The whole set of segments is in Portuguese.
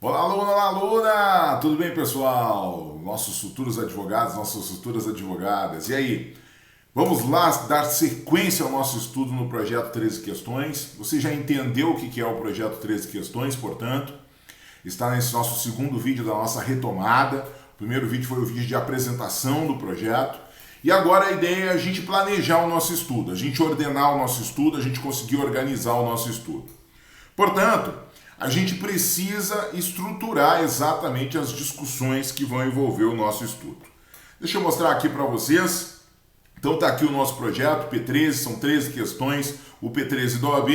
Olá, aluna, olá, aluna! Tudo bem, pessoal? Nossos futuros advogados, nossas futuras advogadas. E aí? Vamos lá dar sequência ao nosso estudo no projeto 13 questões. Você já entendeu o que é o projeto 13 questões, portanto, está nesse nosso segundo vídeo da nossa retomada. O primeiro vídeo foi o vídeo de apresentação do projeto. E agora a ideia é a gente planejar o nosso estudo, a gente ordenar o nosso estudo, a gente conseguir organizar o nosso estudo. Portanto, a gente precisa estruturar exatamente as discussões que vão envolver o nosso estudo. Deixa eu mostrar aqui para vocês. Então está aqui o nosso projeto P13, são 13 questões, o P13 da OAB,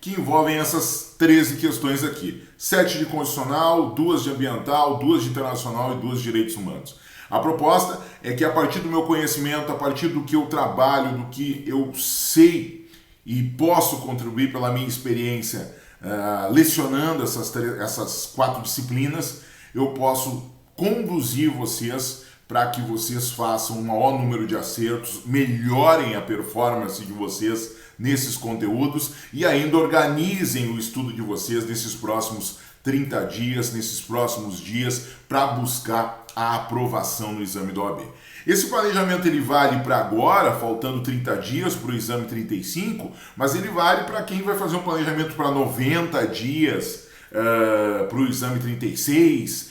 que envolvem essas 13 questões aqui. 7 de constitucional, 2 de ambiental, 2 de internacional e 2 de direitos humanos. A proposta é que a partir do meu conhecimento, a partir do que eu trabalho, do que eu sei e posso contribuir pela minha experiência lecionando essas 4 disciplinas, eu posso conduzir vocês para que vocês façam um maior número de acertos, melhorem a performance de vocês nesses conteúdos e ainda organizem o estudo de vocês nesses próximos 30 dias, nesses próximos dias, para buscar a aprovação no exame da OAB. Esse planejamento ele vale para agora, faltando 30 dias para o exame 35, mas ele vale para quem vai fazer um planejamento para 90 dias para o exame 36,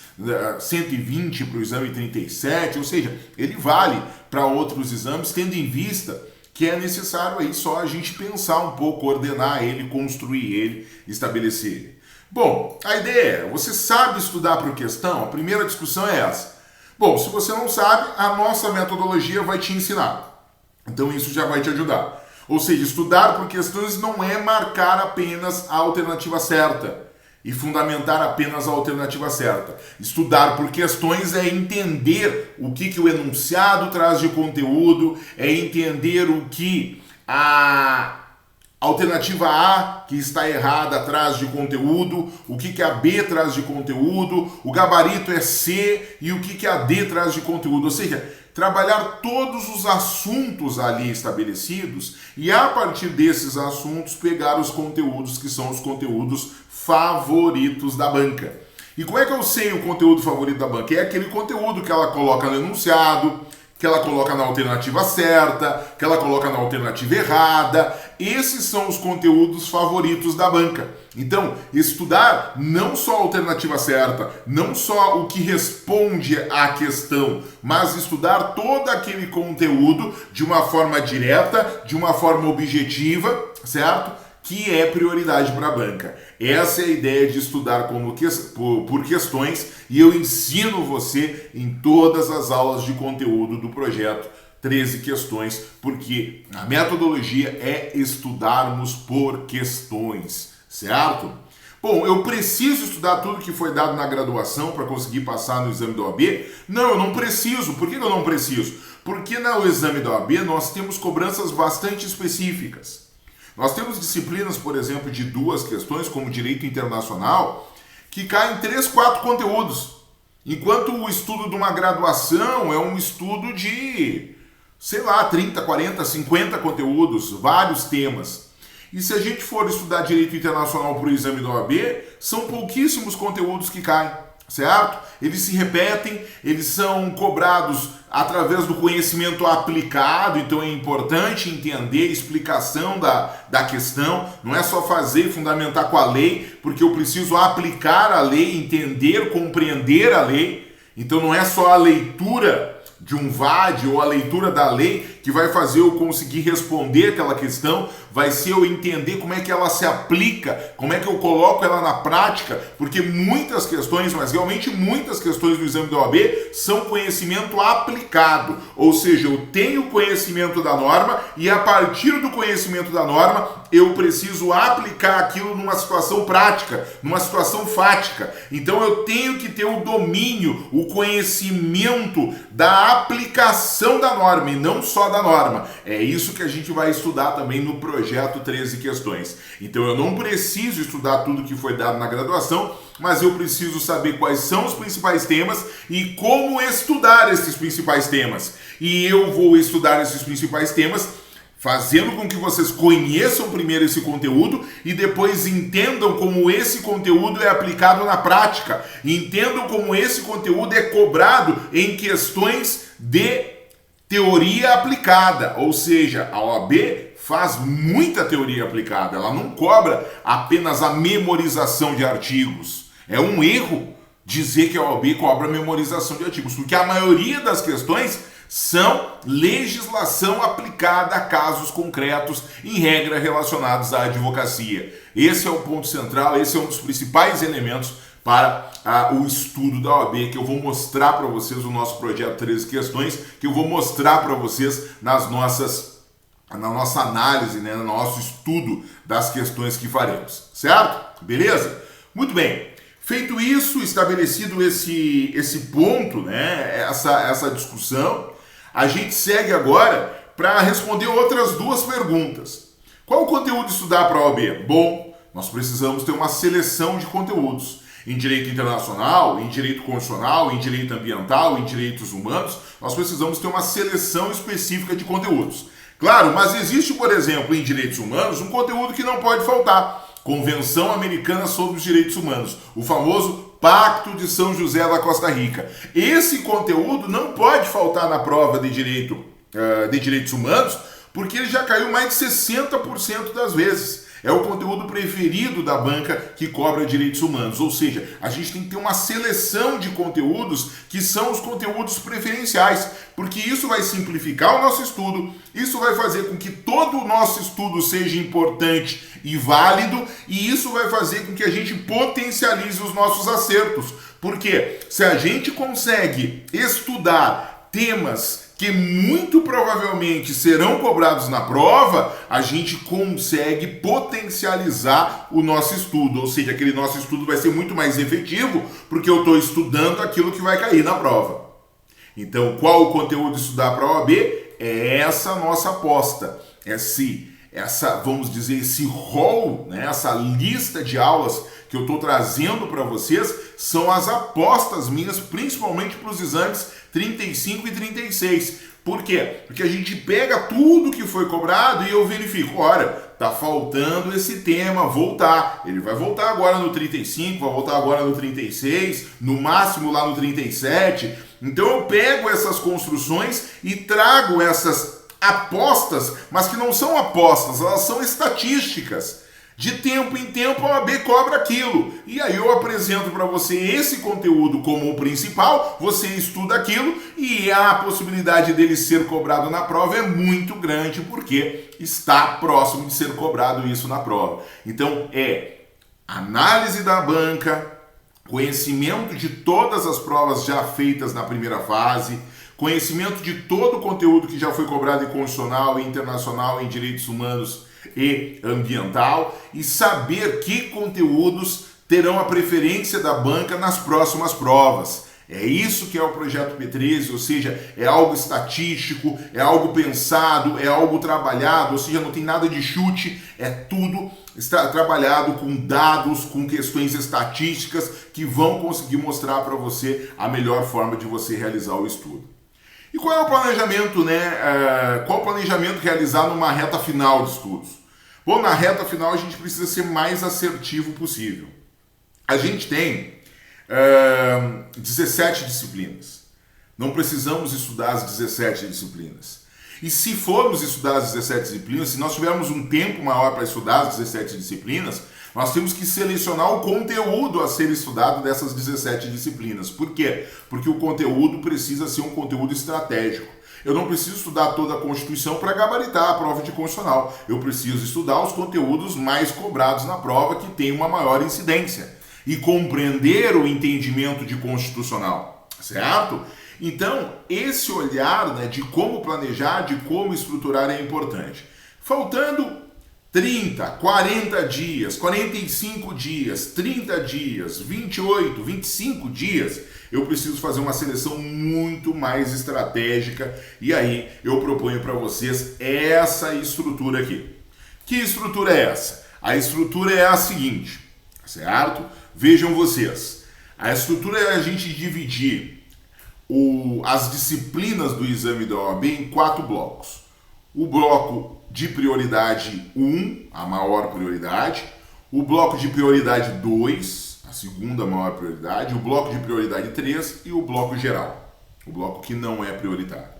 120 para o exame 37, ou seja, ele vale para outros exames, tendo em vista que é necessário aí só a gente pensar um pouco, ordenar ele, construir ele, estabelecer ele. Bom, a ideia é, você sabe estudar por questão? A primeira discussão é essa. Bom, se você não sabe, a nossa metodologia vai te ensinar. Então isso já vai te ajudar. Ou seja, estudar por questões não é marcar apenas a alternativa certa e fundamentar apenas a alternativa certa. Estudar por questões é entender o que o enunciado traz de conteúdo, é entender o que a alternativa A, que está errada, traz de conteúdo, o que a B traz de conteúdo, o gabarito é C e o que a D traz de conteúdo. Ou seja, trabalhar todos os assuntos ali estabelecidos e a partir desses assuntos pegar os conteúdos que são os conteúdos favoritos da banca. E como é que eu sei o conteúdo favorito da banca? É aquele conteúdo que ela coloca no enunciado, que ela coloca na alternativa certa, que ela coloca na alternativa errada. Esses são os conteúdos favoritos da banca. Então, estudar não só a alternativa certa, não só o que responde à questão, mas estudar todo aquele conteúdo de uma forma direta, de uma forma objetiva, certo? Que é prioridade para a banca. Essa é a ideia de estudar por questões e eu ensino você em todas as aulas de conteúdo do projeto 13 questões, porque a metodologia é estudarmos por questões, certo? Bom, eu preciso estudar tudo que foi dado na graduação para conseguir passar no exame da OAB? Não, eu não preciso. Por que eu não preciso? Porque no exame da OAB nós temos cobranças bastante específicas. Nós temos disciplinas, por exemplo, de 2 questões, como direito internacional, que caem 3, 4 conteúdos. Enquanto o estudo de uma graduação é um estudo de, sei lá, 30, 40, 50 conteúdos, vários temas. E se a gente for estudar direito internacional para o exame da OAB, são pouquíssimos conteúdos que caem, certo? Eles se repetem, eles são cobrados através do conhecimento aplicado, então é importante entender a explicação da questão, não é só fazer e fundamentar com a lei, porque eu preciso aplicar a lei, entender, compreender a lei, então não é só a leitura de um VAD ou a leitura da lei que vai fazer eu conseguir responder aquela questão, vai ser eu entender como é que ela se aplica, como é que eu coloco ela na prática, porque muitas questões, mas realmente muitas questões do exame da OAB são conhecimento aplicado, ou seja, eu tenho conhecimento da norma e a partir do conhecimento da norma eu preciso aplicar aquilo numa situação prática, numa situação fática. Então eu tenho que ter o domínio, o conhecimento da aplicação da norma e não só da norma. É isso que a gente vai estudar também no projeto 13 questões. Então eu não preciso estudar tudo que foi dado na graduação, mas eu preciso saber quais são os principais temas e como estudar esses principais temas. E eu vou estudar esses principais temas fazendo com que vocês conheçam primeiro esse conteúdo e depois entendam como esse conteúdo é aplicado na prática, entendam como esse conteúdo é cobrado em questões de teoria aplicada, ou seja, a OAB faz muita teoria aplicada, ela não cobra apenas a memorização de artigos. É um erro dizer que a OAB cobra memorização de artigos, porque a maioria das questões são legislação aplicada a casos concretos, em regra relacionados à advocacia. Esse é o ponto central, esse é um dos principais elementos para o estudo da OAB, que eu vou mostrar para vocês no nosso projeto 13 questões, que eu vou mostrar para vocês na nossa análise, né, no nosso estudo das questões que faremos, certo? Beleza? Muito bem. Feito isso, estabelecido esse ponto, né, essa discussão, a gente segue agora para responder outras duas perguntas. Qual o conteúdo estudar para a OAB? Bom, nós precisamos ter uma seleção de conteúdos. Em direito internacional, em direito constitucional, em direito ambiental, em direitos humanos, nós precisamos ter uma seleção específica de conteúdos. Claro, mas existe, por exemplo, em direitos humanos, um conteúdo que não pode faltar. Convenção Americana sobre os Direitos Humanos, o famoso Pacto de São José da Costa Rica. Esse conteúdo não pode faltar na prova de direitos humanos, porque ele já caiu mais de 60% das vezes. É o conteúdo preferido da banca que cobra direitos humanos. Ou seja, a gente tem que ter uma seleção de conteúdos que são os conteúdos preferenciais, porque isso vai simplificar o nosso estudo, isso vai fazer com que todo o nosso estudo seja importante e válido, e isso vai fazer com que a gente potencialize os nossos acertos. Porque se a gente consegue estudar temas que muito provavelmente serão cobrados na prova, a gente consegue potencializar o nosso estudo, ou seja, aquele nosso estudo vai ser muito mais efetivo, porque eu estou estudando aquilo que vai cair na prova. Então, qual o conteúdo estudar para a OAB? É essa nossa aposta, vamos dizer, esse rol, né, essa lista de aulas que eu estou trazendo para vocês, são as apostas minhas, principalmente para os exames 35 e 36. Por quê? Porque a gente pega tudo que foi cobrado e eu verifico, olha, tá faltando esse tema voltar. Ele vai voltar agora no 35, vai voltar agora no 36, no máximo lá no 37. Então eu pego essas construções e trago essas apostas, mas que não são apostas, elas são estatísticas. De tempo em tempo a OAB cobra aquilo. E aí eu apresento para você esse conteúdo como o principal, você estuda aquilo e a possibilidade dele ser cobrado na prova é muito grande, porque está próximo de ser cobrado isso na prova. Então análise da banca, conhecimento de todas as provas já feitas na primeira fase, conhecimento de todo o conteúdo que já foi cobrado em constitucional, internacional, em direitos humanos e ambiental, e saber que conteúdos terão a preferência da banca nas próximas provas. É isso que é o projeto P13, ou seja, é algo estatístico, é algo pensado, é algo trabalhado, ou seja, não tem nada de chute, é tudo está trabalhado com dados, com questões estatísticas que vão conseguir mostrar para você a melhor forma de você realizar o estudo. E qual é o planejamento, né? Qual o planejamento realizar numa reta final de estudos? Bom, na reta final a gente precisa ser mais assertivo possível. A gente tem 17 disciplinas. Não precisamos estudar as 17 disciplinas. E se formos estudar as 17 disciplinas, se nós tivermos um tempo maior para estudar as 17 disciplinas, nós temos que selecionar o conteúdo a ser estudado dessas 17 disciplinas. Por quê? Porque o conteúdo precisa ser um conteúdo estratégico. Eu não preciso estudar toda a Constituição para gabaritar a prova de constitucional. Eu preciso estudar os conteúdos mais cobrados na prova que tem uma maior incidência e compreender o entendimento de constitucional, certo? Então, esse olhar, né, de como planejar, de como estruturar é importante. Faltando 30, 40 dias, 45 dias, 30 dias, 28, 25 dias, eu preciso fazer uma seleção muito mais estratégica e aí eu proponho para vocês essa estrutura aqui. Que estrutura é essa? A estrutura é a seguinte, certo? Vejam vocês, a estrutura é a gente dividir as disciplinas do exame da OAB em 4 blocos. O bloco de prioridade 1, a maior prioridade, o bloco de prioridade 2, a segunda maior prioridade, o bloco de prioridade 3 e o bloco geral, o bloco que não é prioritário.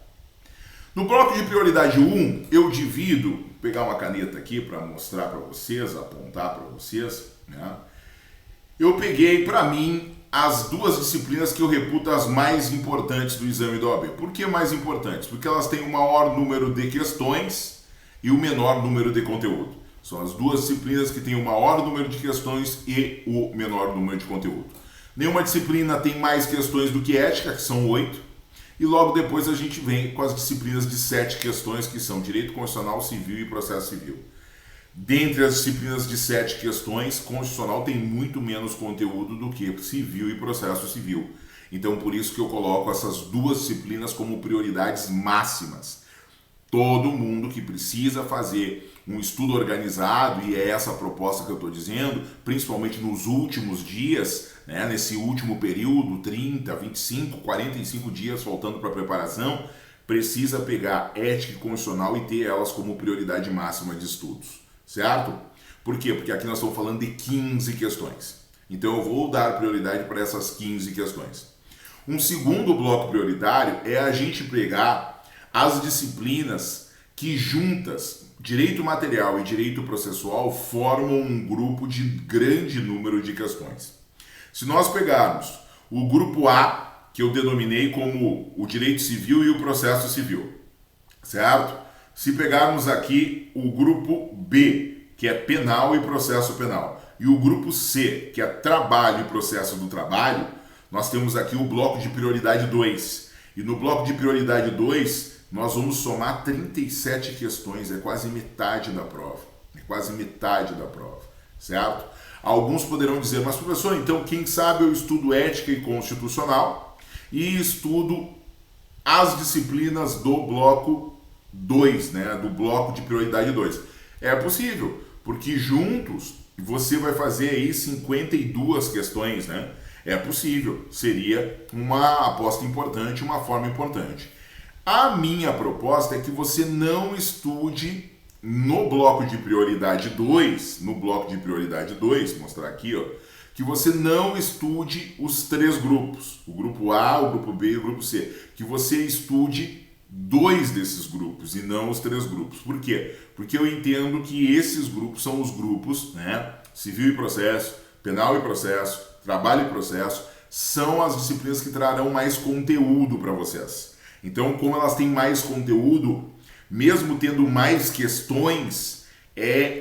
No bloco de prioridade 1, eu divido, vou pegar uma caneta aqui para mostrar para vocês, apontar para vocês, né? Eu peguei para mim as duas disciplinas que eu reputo as mais importantes do exame da OAB. Por que mais importantes? Porque elas têm o maior número de questões e o menor número de conteúdo. São as duas disciplinas que têm o maior número de questões e o menor número de conteúdo. Nenhuma disciplina tem mais questões do que ética, que são 8, e logo depois a gente vem com as disciplinas de 7 questões, que são direito constitucional, civil e processo civil. Dentre as disciplinas de 7 questões, constitucional tem muito menos conteúdo do que civil e processo civil. Então, por isso que eu coloco essas duas disciplinas como prioridades máximas. Todo mundo que precisa fazer um estudo organizado, e é essa a proposta que eu estou dizendo, principalmente nos últimos dias, né, nesse último período, 30, 25, 45 dias faltando para a preparação, precisa pegar ética e constitucional e ter elas como prioridade máxima de estudos. Certo? Por quê? Porque aqui nós estamos falando de 15 questões. Então eu vou dar prioridade para essas 15 questões. Um segundo bloco prioritário é a gente pegar as disciplinas que juntas, direito material e direito processual, formam um grupo de grande número de questões. Se nós pegarmos o grupo A, que eu denominei como o direito civil e o processo civil, certo? Se pegarmos aqui o grupo B, que é penal e processo penal, e o grupo C, que é trabalho e processo do trabalho, nós temos aqui o bloco de prioridade 2. E no bloco de prioridade 2, nós vamos somar 37 questões, é quase metade da prova. É quase metade da prova, certo? Alguns poderão dizer, mas professor, então quem sabe eu estudo ética e constitucional e estudo as disciplinas do bloco 2, né, do bloco de prioridade 2. É possível, porque juntos você vai fazer aí 52 questões, né? É possível, seria uma aposta importante, uma forma importante. A minha proposta é que você não estude no bloco de prioridade 2, vou mostrar aqui, ó, que você não estude os 3 grupos, o grupo A, o grupo B e o grupo C, que você estude 2 desses grupos e não os 3 grupos. Por quê? Porque eu entendo que esses grupos são os grupos, né, civil e processo, penal e processo, trabalho e processo, são as disciplinas que trarão mais conteúdo para vocês. Então, como elas têm mais conteúdo, mesmo tendo mais questões,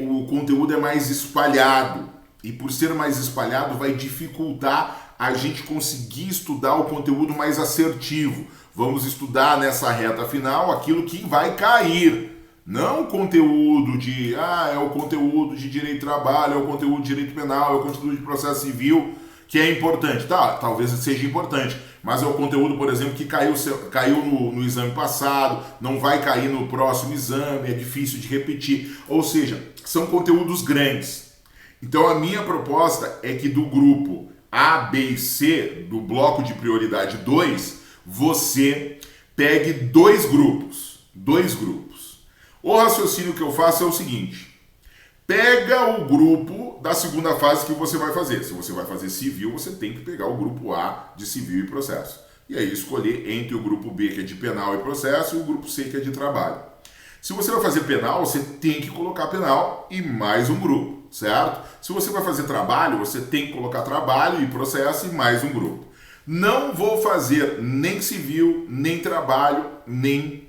o conteúdo é mais espalhado. E por ser mais espalhado, vai dificultar a gente conseguir estudar o conteúdo mais assertivo. Vamos estudar nessa reta final aquilo que vai cair. Não o conteúdo de, é o conteúdo de direito do trabalho, é o conteúdo de direito penal, é o conteúdo de processo civil, que é importante. Tá, talvez seja importante, mas é o conteúdo, por exemplo, que caiu no exame passado, não vai cair no próximo exame, é difícil de repetir. Ou seja, são conteúdos grandes. Então a minha proposta é que do grupo A, B e C, do bloco de prioridade 2, você pegue 2 grupos. 2 grupos. O raciocínio que eu faço é o seguinte: pega o grupo da segunda fase que você vai fazer. Se você vai fazer civil, você tem que pegar o grupo A de civil e processo. E aí escolher entre o grupo B, que é de penal e processo, e o grupo C, que é de trabalho. Se você vai fazer penal, você tem que colocar penal e mais um grupo, certo? Se você vai fazer trabalho, você tem que colocar trabalho e processo e mais um grupo. Não vou fazer nem civil, nem trabalho, nem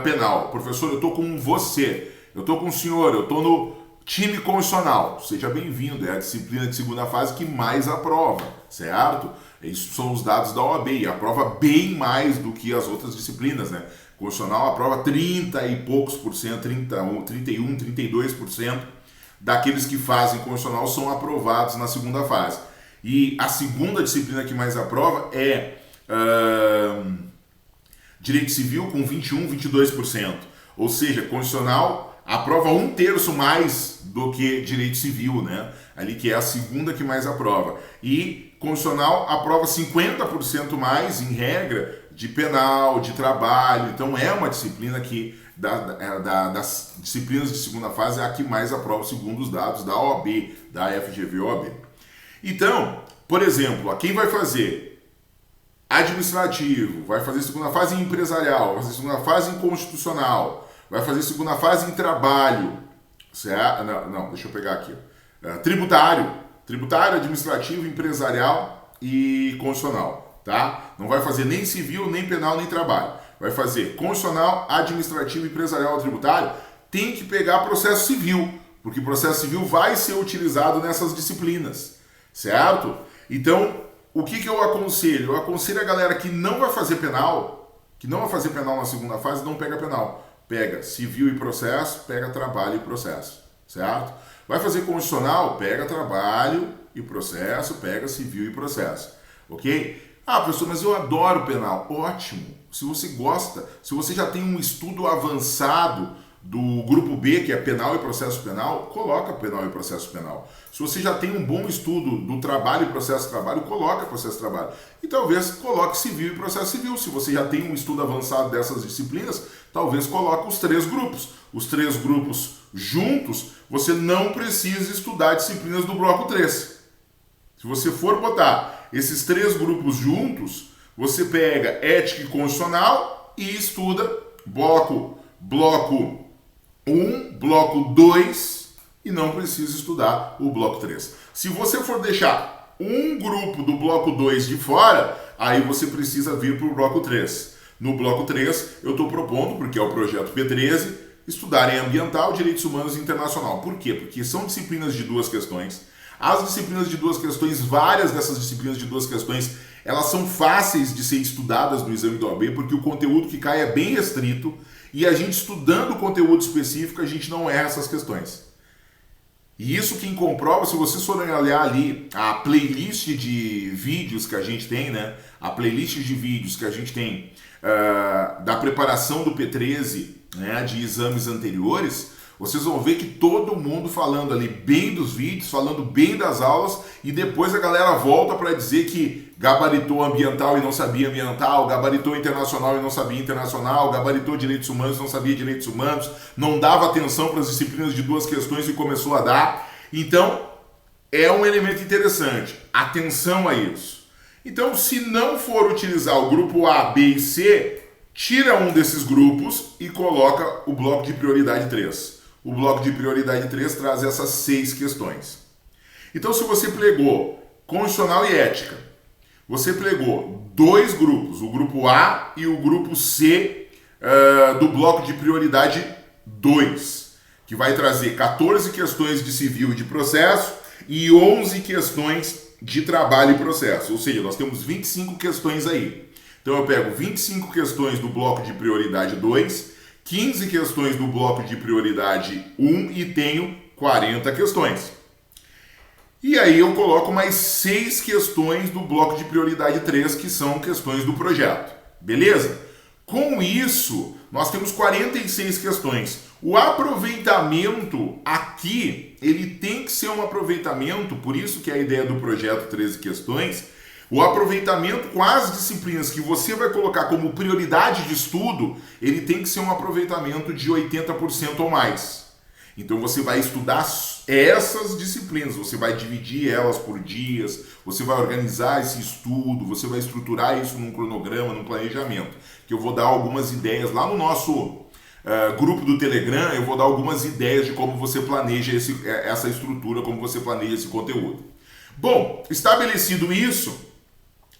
penal. Professor, eu estou com você, eu estou com o senhor, eu estou no time constitucional. Seja bem-vindo, é a disciplina de segunda fase que mais aprova, certo? Isso são os dados da OAB, e aprova bem mais do que as outras disciplinas, né? Constitucional aprova 30 e poucos por cento, 31, 32% daqueles que fazem constitucional são aprovados na segunda fase. E a segunda disciplina que mais aprova é Direito Civil com 21, 22%. Ou seja, constitucional aprova 1/3 mais do que Direito Civil, né? Ali que é a segunda que mais aprova. E constitucional aprova 50% mais, em regra, de penal, de trabalho. Então é uma disciplina que das disciplinas de segunda fase é a que mais aprova segundo os dados da OAB, da FGV-OAB. Então, por exemplo, quem vai fazer administrativo, vai fazer segunda fase em empresarial, vai fazer segunda fase em constitucional, vai fazer segunda fase em trabalho, certo? Não, deixa eu pegar aqui. Tributário, administrativo, empresarial e constitucional, tá? Não vai fazer nem civil, nem penal, nem trabalho. Vai fazer constitucional, administrativo, empresarial, tributário. Tem que pegar processo civil, porque processo civil vai ser utilizado nessas disciplinas, certo? Então, o que eu aconselho? Eu aconselho a galera que não vai fazer penal, na segunda fase, não pega penal. Pega civil e processo, pega trabalho e processo, certo? Vai fazer constitucional, pega trabalho e processo, pega civil e processo, ok? Ah, professor, mas eu adoro penal. Ótimo! Se você gosta, se você já tem um estudo avançado do grupo B, que é penal e processo penal, coloca penal e processo penal. Se você já tem um bom estudo do trabalho e processo trabalho, coloca processo trabalho. E talvez coloque civil e processo civil. Se você já tem um estudo avançado dessas disciplinas, talvez coloque os 3 grupos. Os 3 grupos juntos, você não precisa estudar disciplinas do bloco 3. Se você for botar esses 3 grupos juntos, você pega ética e constitucional e estuda bloco 1, bloco 2 e não precisa estudar o bloco 3. Se você for deixar um grupo do bloco 2 de fora, aí você precisa vir para o bloco 3. No bloco 3, eu estou propondo, porque é o projeto P13, estudarem ambiental, direitos humanos e internacional. Por quê? Porque são disciplinas de 2 questões. As disciplinas de 2 questões, várias dessas disciplinas de 2 questões, elas são fáceis de ser estudadas no exame da OAB, porque o conteúdo que cai é bem restrito e a gente estudando o conteúdo específico, a gente não erra essas questões. E isso quem comprova, se vocês forem olhar ali a playlist de vídeos que a gente tem, né? A playlist de vídeos que a gente tem da preparação do P13, né? De exames anteriores, vocês vão ver que todo mundo falando ali bem dos vídeos, falando bem das aulas, e depois a galera volta para dizer que gabaritou ambiental e não sabia ambiental, gabaritou internacional e não sabia internacional, gabaritou direitos humanos e não sabia direitos humanos, não dava atenção para as disciplinas de 2 questões e começou a dar. Então, é um elemento interessante. Atenção a isso. Então, se não for utilizar o grupo A, B e C, tira um desses grupos e coloca o bloco de prioridade 3. O bloco de prioridade 3 traz essas 6 questões. Então, se você plegou constitucional e ética, você plegou 2 grupos, o grupo A e o grupo C do bloco de prioridade 2, que vai trazer 14 questões de civil e de processo e 11 questões de trabalho e processo. Ou seja, nós temos 25 questões aí. Então, eu pego 25 questões do bloco de prioridade 2, 15 questões do bloco de prioridade 1 e tenho 40 questões. E aí eu coloco mais 6 questões do bloco de prioridade 3, que são questões do projeto. Beleza? Com isso, nós temos 46 questões. O aproveitamento aqui, ele tem que ser um aproveitamento, por isso que é a ideia do projeto 13 questões. O aproveitamento com as disciplinas que você vai colocar como prioridade de estudo, ele tem que ser um aproveitamento de 80% ou mais. Então você vai estudar essas disciplinas, você vai dividir elas por dias, você vai organizar esse estudo, você vai estruturar isso num cronograma, num planejamento. Que eu vou dar algumas ideias lá no nosso grupo do Telegram, eu vou dar algumas ideias de como você planeja essa estrutura, como você planeja esse conteúdo. Bom, estabelecido isso,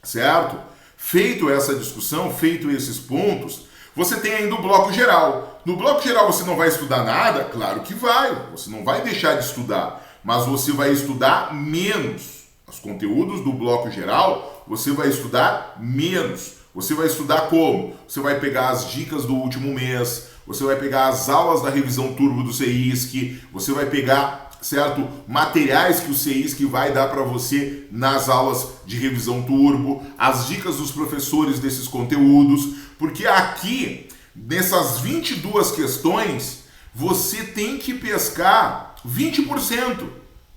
certo? Feito essa discussão, feito esses pontos, você tem ainda o bloco geral. No bloco geral você não vai estudar nada? Claro que vai, você não vai deixar de estudar, mas você vai estudar menos. Os conteúdos do bloco geral, você vai estudar menos. Você vai estudar como? Você vai pegar as dicas do último mês, você vai pegar as aulas da revisão turbo do CEISC, você vai pegar, certo, materiais que o CEISC vai dar para você nas aulas de revisão turbo, as dicas dos professores desses conteúdos, porque aqui, nessas 22 questões, você tem que pescar 20%.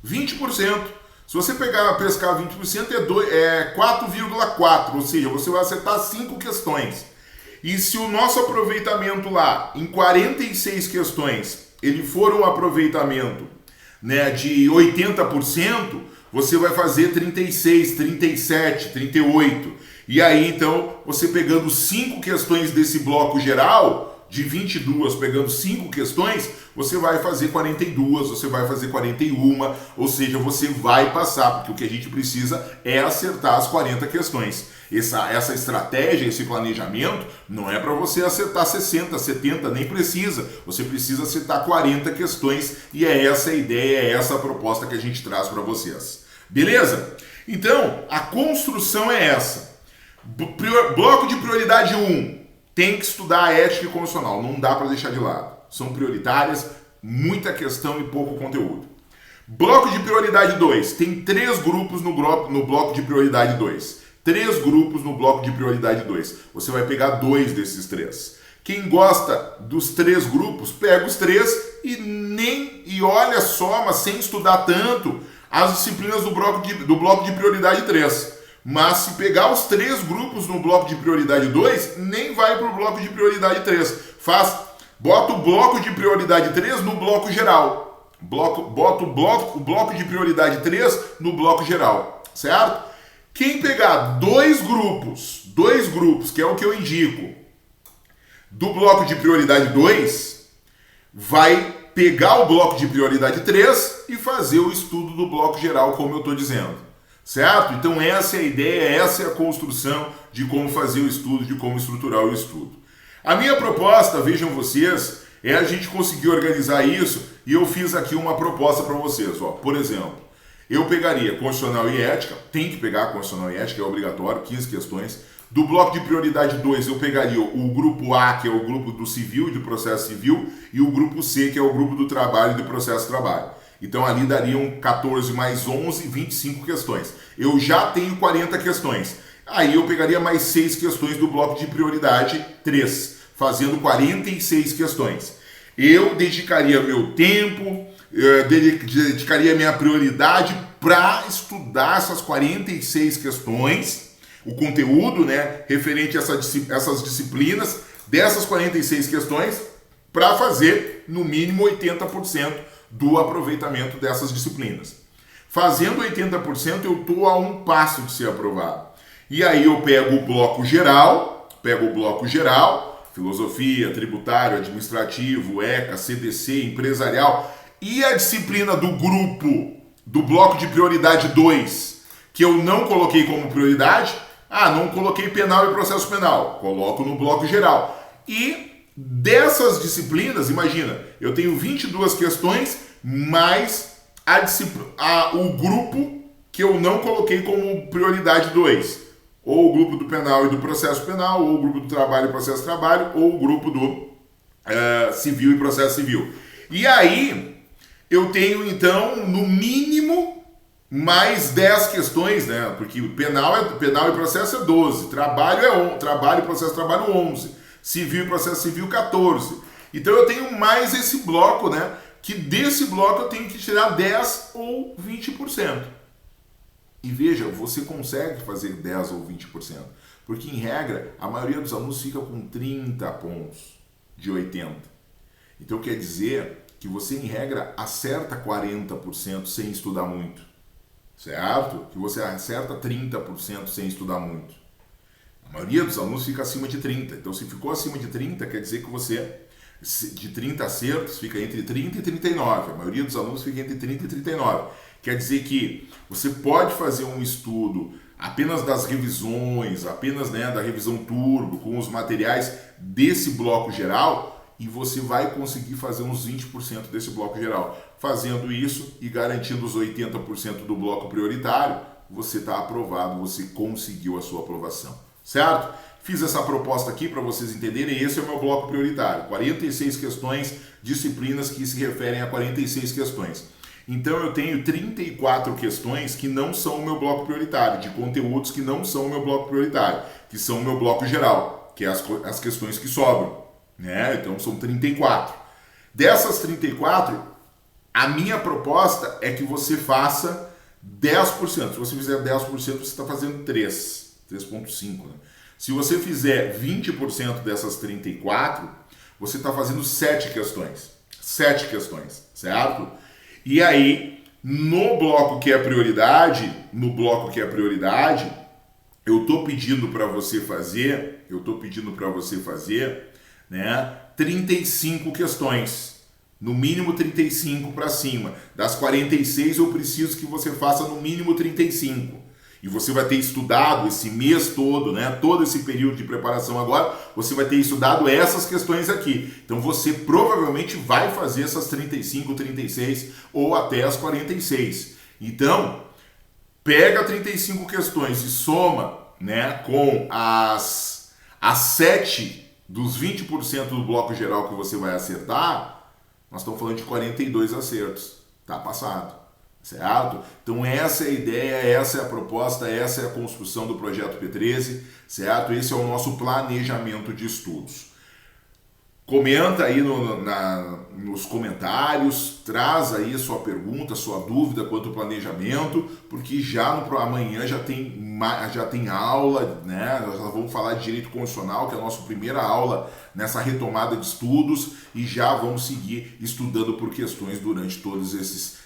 20%. Se você pescar 20%, é 4,4, ou seja, você vai acertar 5 questões. E se o nosso aproveitamento lá, em 46 questões, ele for um aproveitamento, né, de 80%, você vai fazer 36, 37, 38. E aí, então, você pegando 5 questões desse bloco geral, de 22, pegando 5 questões, você vai fazer 42, você vai fazer 41, ou seja, você vai passar, porque o que a gente precisa é acertar as 40 questões. Essa estratégia, esse planejamento, não é para você acertar 60, 70, nem precisa. Você precisa acertar 40 questões e é essa a ideia, é essa a proposta que a gente traz para vocês. Beleza? Então, a construção é essa. Bloco de prioridade 1. Tem que estudar a ética e constitucional, não dá para deixar de lado. São prioritárias, muita questão e pouco conteúdo. Bloco de prioridade 2. Tem 3 grupos no bloco de prioridade 2. 3 grupos no bloco de prioridade 2. Você vai pegar 2 desses 3. Quem gosta dos 3 grupos, pega os 3 e olha só, mas sem estudar tanto, as disciplinas do bloco de prioridade 3. Mas se pegar os 3 grupos no bloco de prioridade 2, nem vai para o bloco de prioridade 3. Bota o bloco de prioridade 3 no bloco geral. Bota o bloco de prioridade 3 no bloco geral, certo? Quem pegar 2 grupos, que é o que eu indico, do bloco de prioridade 2, vai pegar o bloco de prioridade 3 e fazer o estudo do bloco geral, como eu estou dizendo. Certo? Então essa é a ideia, essa é a construção de como fazer o estudo, de como estruturar o estudo. A minha proposta, vejam vocês, é a gente conseguir organizar isso e eu fiz aqui uma proposta para vocês. Ó. Por exemplo, eu pegaria Constitucional e Ética, tem que pegar Constitucional e Ética, é obrigatório, 15 questões. Do bloco de prioridade 2 eu pegaria o grupo A, que é o grupo do civil e do processo civil, e o grupo C, que é o grupo do trabalho e do processo trabalho. Então ali dariam 14 mais 11, 25 questões. Eu já tenho 40 questões. Aí eu pegaria mais 6 questões do bloco de prioridade 3, fazendo 46 questões. Eu dedicaria meu tempo, dedicaria minha prioridade para estudar essas 46 questões, o conteúdo, né, referente a essas disciplinas, dessas 46 questões, para fazer no mínimo 80% do aproveitamento dessas disciplinas. Fazendo 80%, eu estou a um passo de ser aprovado. E aí eu pego o bloco geral, filosofia, tributário, administrativo, ECA, CDC, empresarial, e a disciplina do grupo, do bloco de prioridade 2, que eu não coloquei como prioridade, não coloquei penal e processo penal, coloco no bloco geral. E dessas disciplinas, imagina, eu tenho 22 questões, mais o grupo que eu não coloquei como prioridade 2. Ou o grupo do penal e do processo penal, ou o grupo do trabalho e processo trabalho, ou o grupo do civil e processo civil. E aí, eu tenho então, no mínimo, mais 10 questões, né? Porque penal e processo é 12, trabalho e processo trabalho 11. Civil e processo civil, 14. Então eu tenho mais esse bloco, né? Que desse bloco eu tenho que tirar 10 ou 20%. E veja, você consegue fazer 10 ou 20%. Porque, em regra, a maioria dos alunos fica com 30 pontos de 80. Então quer dizer que você, em regra, acerta 40% sem estudar muito. Certo? Que você acerta 30% sem estudar muito. A maioria dos alunos fica acima de 30. Então, se ficou acima de 30, quer dizer que você, de 30 acertos, fica entre 30 e 39. A maioria dos alunos fica entre 30 e 39. Quer dizer que você pode fazer um estudo apenas das revisões, apenas, né, da revisão turbo, com os materiais desse bloco geral, e você vai conseguir fazer uns 20% desse bloco geral. Fazendo isso e garantindo os 80% do bloco prioritário, você está aprovado, você conseguiu a sua aprovação. Certo? Fiz essa proposta aqui para vocês entenderem, esse é o meu bloco prioritário. 46 questões, disciplinas que se referem a 46 questões. Então eu tenho 34 questões que não são o meu bloco prioritário, de conteúdos que não são o meu bloco prioritário, que são o meu bloco geral, que é as questões que sobram. Né? Então são 34. Dessas 34, a minha proposta é que você faça 10%. Se você fizer 10%, você está fazendo 3,5. Né? Se você fizer 20% dessas 34, você está fazendo 7 questões. 7 questões, certo? E aí, no bloco que é prioridade, eu estou pedindo para você fazer, né, 35 questões. No mínimo 35 para cima. Das 46 eu preciso que você faça no mínimo 35. E você vai ter estudado esse mês todo, né? Todo esse período de preparação agora, você vai ter estudado essas questões aqui. Então você provavelmente vai fazer essas 35, 36 ou até as 46. Então, pega 35 questões e soma, né, com as 7 dos 20% do bloco geral que você vai acertar, nós estamos falando de 42 acertos. Tá passado. Certo? Então essa é a ideia, essa é a proposta, essa é a construção do projeto P13, certo? Esse é o nosso planejamento de estudos. Comenta aí nos comentários, traz aí sua pergunta, sua dúvida quanto ao planejamento, porque amanhã já tem aula, né? Nós vamos falar de direito constitucional, que é a nossa primeira aula nessa retomada de estudos, e já vamos seguir estudando por questões durante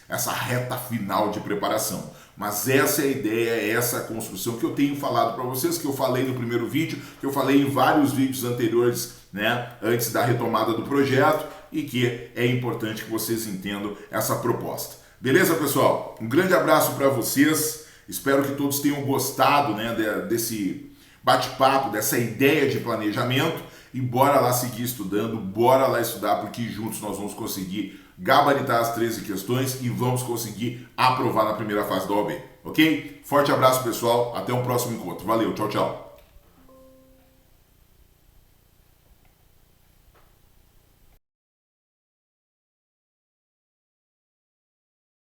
essa reta final de preparação. Mas essa é a ideia, essa é a construção que eu tenho falado para vocês, que eu falei no primeiro vídeo, que eu falei em vários vídeos anteriores, né, antes da retomada do projeto, e que é importante que vocês entendam essa proposta. Beleza, pessoal? Um grande abraço para vocês. Espero que todos tenham gostado, né, desse bate-papo, dessa ideia de planejamento, e bora lá seguir estudando, bora lá estudar, porque juntos nós vamos conseguir gabaritar as 13 questões e vamos conseguir aprovar na primeira fase da OAB, ok? Forte abraço, pessoal, até um próximo encontro. Valeu, tchau, tchau.